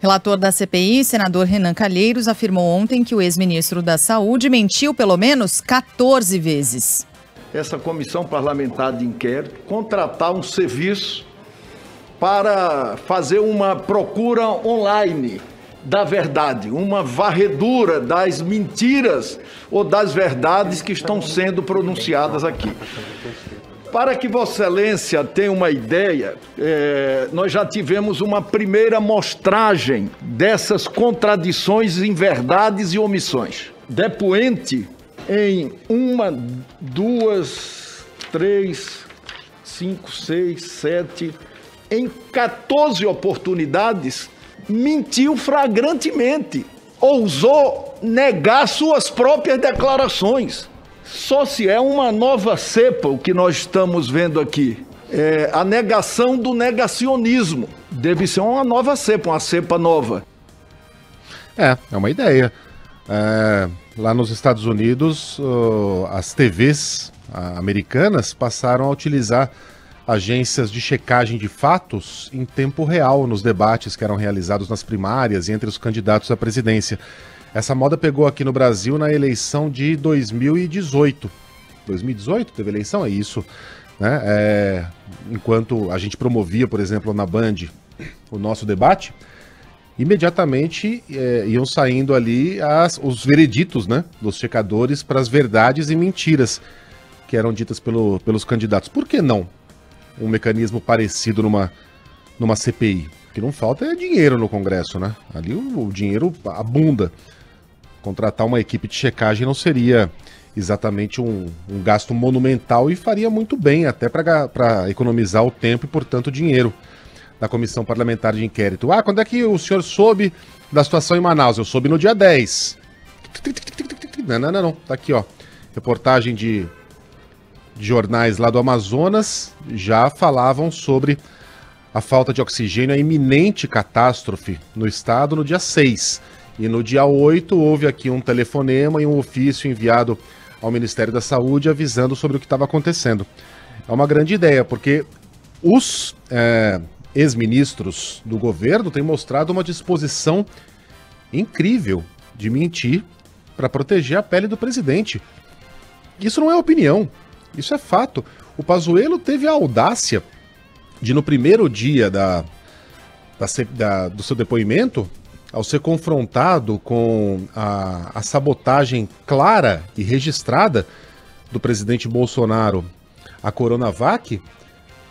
Relator da CPI, senador Renan Calheiros, afirmou ontem que o ex-ministro da Saúde mentiu pelo menos 14 vezes. Essa comissão parlamentar de inquérito contratar um serviço para fazer uma procura online da verdade, uma varredura das mentiras ou das verdades que estão sendo pronunciadas aqui. Para que Vossa Excelência tenha uma ideia, nós já tivemos uma primeira mostragem dessas contradições em verdades e omissões. Depoente em 1, 2, 3, 5, 6, 7, em 14 oportunidades, mentiu flagrantemente, ousou negar suas próprias declarações. Só se é uma nova cepa o que nós estamos vendo aqui. A negação do negacionismo. Deve ser uma nova cepa, uma cepa nova. É uma ideia. Lá nos Estados Unidos, as TVs americanas passaram a utilizar agências de checagem de fatos em tempo real nos debates que eram realizados nas primárias e entre os candidatos à presidência. Essa moda pegou aqui no Brasil na eleição de 2018. 2018 teve eleição? É isso, né? Enquanto a gente promovia, por exemplo, na Band o nosso debate, imediatamente iam saindo ali os vereditos, né, dos checadores para as verdades e mentiras que eram ditas pelos candidatos. Por que não um mecanismo parecido numa CPI? O que não falta é dinheiro no Congresso, né? Ali o dinheiro abunda. Contratar uma equipe de checagem não seria exatamente um gasto monumental e faria muito bem, até para economizar o tempo e, portanto, o dinheiro da Comissão Parlamentar de Inquérito. Quando é que o senhor soube da situação em Manaus? Eu soube no dia 10. Não. Tá aqui, ó. Reportagem de jornais lá do Amazonas já falavam sobre a falta de oxigênio, a iminente catástrofe no estado no dia 6. E no dia 8 houve aqui um telefonema e um ofício enviado ao Ministério da Saúde avisando sobre o que estava acontecendo. É uma grande ideia, porque os ex-ministros do governo têm mostrado uma disposição incrível de mentir para proteger a pele do presidente. Isso não é opinião, isso é fato. O Pazuello teve a audácia de, no primeiro dia do seu depoimento, ao ser confrontado com a sabotagem clara e registrada do presidente Bolsonaro à Coronavac,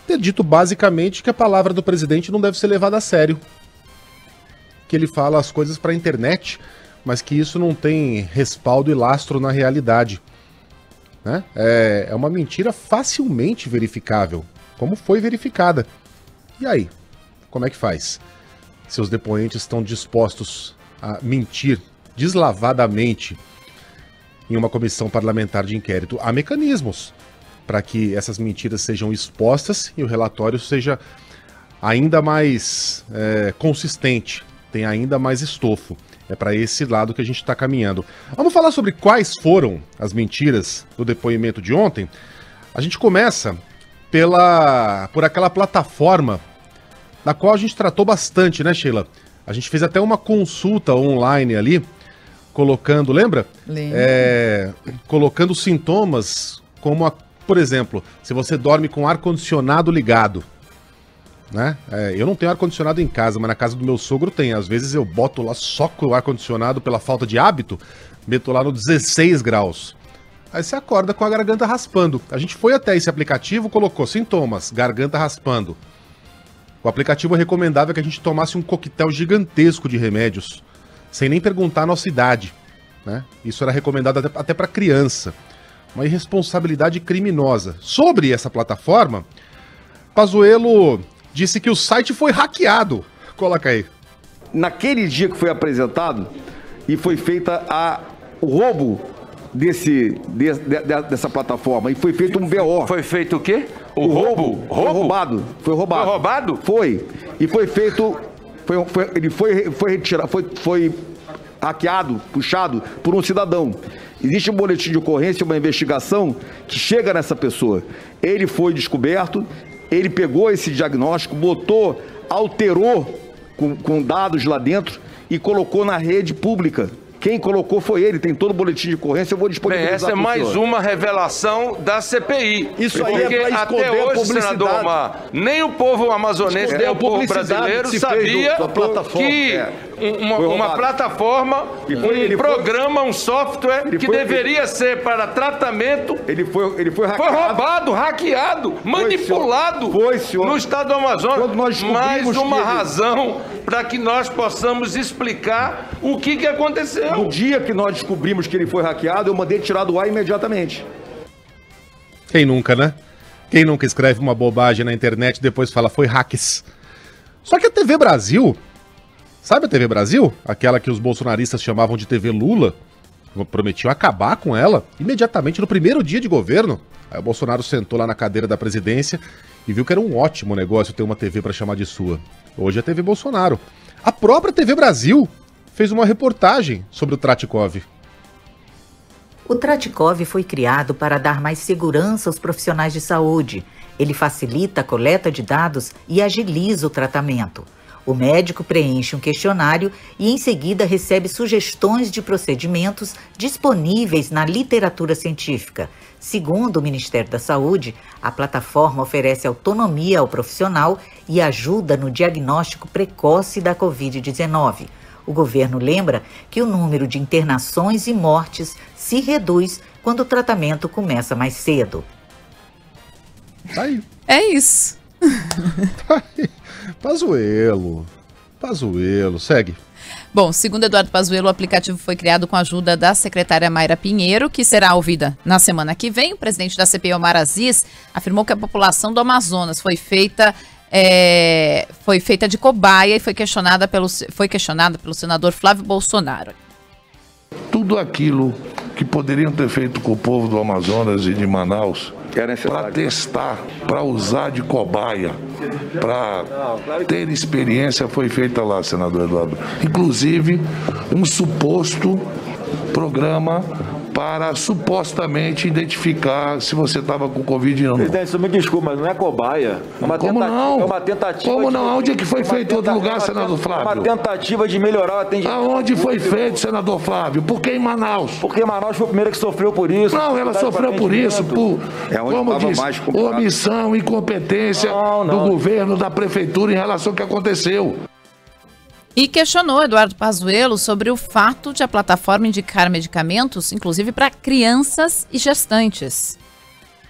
ter dito basicamente que a palavra do presidente não deve ser levada a sério. Que ele fala as coisas para a internet, mas que isso não tem respaldo e lastro na realidade. Né? É uma mentira facilmente verificável, como foi verificada. E aí, como é que faz? Se os depoentes estão dispostos a mentir deslavadamente em uma comissão parlamentar de inquérito, há mecanismos para que essas mentiras sejam expostas e o relatório seja ainda mais consistente, tenha ainda mais estofo. É para esse lado que a gente está caminhando. Vamos falar sobre quais foram as mentiras do depoimento de ontem? A gente começa por aquela plataforma da qual a gente tratou bastante, né, Sheila? A gente fez até uma consulta online ali, colocando, lembra? Lembro. Colocando sintomas como, por exemplo, se você dorme com ar-condicionado ligado, né? Eu não tenho ar-condicionado em casa, mas na casa do meu sogro tem. Às vezes eu boto lá, soco o ar-condicionado pela falta de hábito, meto lá no 16 graus. Aí você acorda com a garganta raspando. A gente foi até esse aplicativo, colocou sintomas, garganta raspando. O aplicativo recomendava que a gente tomasse um coquetel gigantesco de remédios, sem nem perguntar a nossa idade, né? Isso era recomendado até para criança. Uma irresponsabilidade criminosa. Sobre essa plataforma, Pazuello disse que o site foi hackeado. Coloca aí. Naquele dia que foi apresentado e foi feita o roubo dessa plataforma, e foi feito um BO. Foi feito o quê? O roubo? Foi roubado. Foi roubado? Foi. E foi feito... Ele foi retirado, foi hackeado, puxado por um cidadão. Existe um boletim de ocorrência, uma investigação que chega nessa pessoa. Ele foi descoberto, ele pegou esse diagnóstico, alterou com dados lá dentro e colocou na rede pública. Quem colocou foi ele, tem todo o boletim de ocorrência, eu vou disponibilizar. Essa é mais uma revelação da CPI. Isso aí porque é pra esconder até hoje, a publicidade. senador Omar, nem o povo amazonense, nem o povo brasileiro sabia que uma plataforma, um programa, um software que deveria ser para tratamento, ele foi hackeado. foi roubado, hackeado, manipulado no estado do Amazonas. Mais uma razão para que nós possamos explicar o que aconteceu. No dia que nós descobrimos que ele foi hackeado, eu mandei tirar do ar imediatamente. Quem nunca, né? Quem nunca escreve uma bobagem na internet e depois fala, foi hacks. Só que a TV Brasil, sabe a TV Brasil? Aquela que os bolsonaristas chamavam de TV Lula, prometiam acabar com ela imediatamente no primeiro dia de governo. Aí o Bolsonaro sentou lá na cadeira da presidência e viu que era um ótimo negócio ter uma TV para chamar de sua. Hoje é a TV Bolsonaro. A própria TV Brasil fez uma reportagem sobre o Tratikov. O Tratikov foi criado para dar mais segurança aos profissionais de saúde. Ele facilita a coleta de dados e agiliza o tratamento. O médico preenche um questionário e em seguida recebe sugestões de procedimentos disponíveis na literatura científica. Segundo o Ministério da Saúde, a plataforma oferece autonomia ao profissional e ajuda no diagnóstico precoce da Covid-19. O governo lembra que o número de internações e mortes se reduz quando o tratamento começa mais cedo. Tá aí. É isso. Tá aí. Pazuello, segue. Bom, segundo Eduardo Pazuello, o aplicativo foi criado com a ajuda da secretária Mayra Pinheiro, que será ouvida na semana que vem. O presidente da CPI, Omar Aziz, afirmou que a população do Amazonas foi feita de cobaia e foi questionada pelo senador Flávio Bolsonaro. Tudo aquilo que poderiam ter feito com o povo do Amazonas e de Manaus para testar, para usar de cobaia, para ter experiência, foi feita lá, senador Eduardo. Inclusive, um suposto programa para supostamente identificar se você estava com Covid ou não. Presidente, me desculpa, mas não é cobaia. Como não? É uma tentativa. Como não? Onde é que foi feito em outro lugar, senador Flávio? É uma tentativa de melhorar o atendimento. Aonde foi feito, senador Flávio? Por que em Manaus? Porque Manaus foi o primeiro que sofreu por isso. Não, ela sofreu por isso, por, como disse, omissão, incompetência do governo, da prefeitura em relação ao que aconteceu. E questionou Eduardo Pazuello sobre o fato de a plataforma indicar medicamentos, inclusive para crianças e gestantes.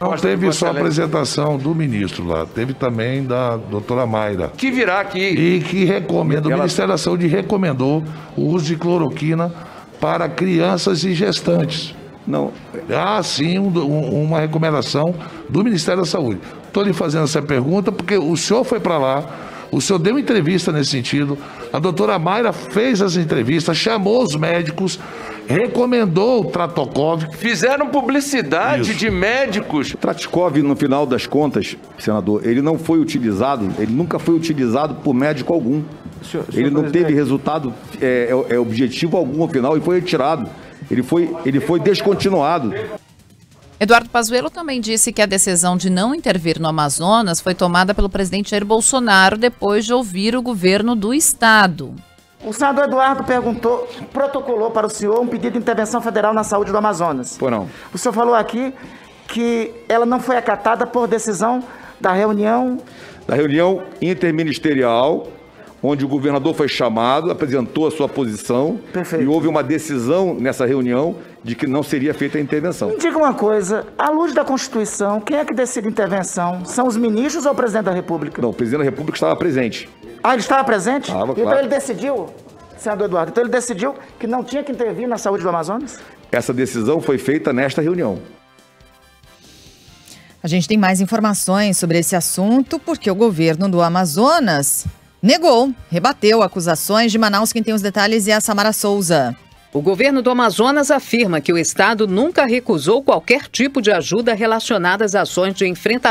Não teve só a apresentação do ministro lá, teve também da doutora Mayra. Que virá aqui. E que recomenda, o Ministério da Saúde recomendou o uso de cloroquina para crianças e gestantes. Não. Há sim uma recomendação do Ministério da Saúde. Estou lhe fazendo essa pergunta porque o senhor foi para lá, o senhor deu entrevista nesse sentido, a doutora Mayra fez as entrevistas, chamou os médicos, recomendou o Tratikov. Fizeram publicidade de médicos. O Tratikov, no final das contas, senador, ele não foi utilizado, ele nunca foi utilizado por médico algum. Ele não teve resultado, objetivo algum ao final e foi retirado. Ele foi descontinuado. Eduardo Pazuello também disse que a decisão de não intervir no Amazonas foi tomada pelo presidente Jair Bolsonaro depois de ouvir o governo do estado. O senador Eduardo protocolou para o senhor um pedido de intervenção federal na saúde do Amazonas. Pois não. O senhor falou aqui que ela não foi acatada por decisão da reunião... Da reunião interministerial, onde o governador foi chamado, apresentou a sua posição. Perfeito. E houve uma decisão nessa reunião de que não seria feita a intervenção. Me diga uma coisa, à luz da Constituição, quem é que decide intervenção? São os ministros ou o presidente da República? Não, o presidente da República estava presente. Ah, ele estava presente? Estava, então claro. ele decidiu, senador Eduardo, então ele decidiu que não tinha que intervir na saúde do Amazonas? Essa decisão foi feita nesta reunião. A gente tem mais informações sobre esse assunto porque o governo do Amazonas rebateu acusações de Manaus. Quem tem os detalhes é a Samara Souza. O governo do Amazonas afirma que o estado nunca recusou qualquer tipo de ajuda relacionada às ações de enfrentamento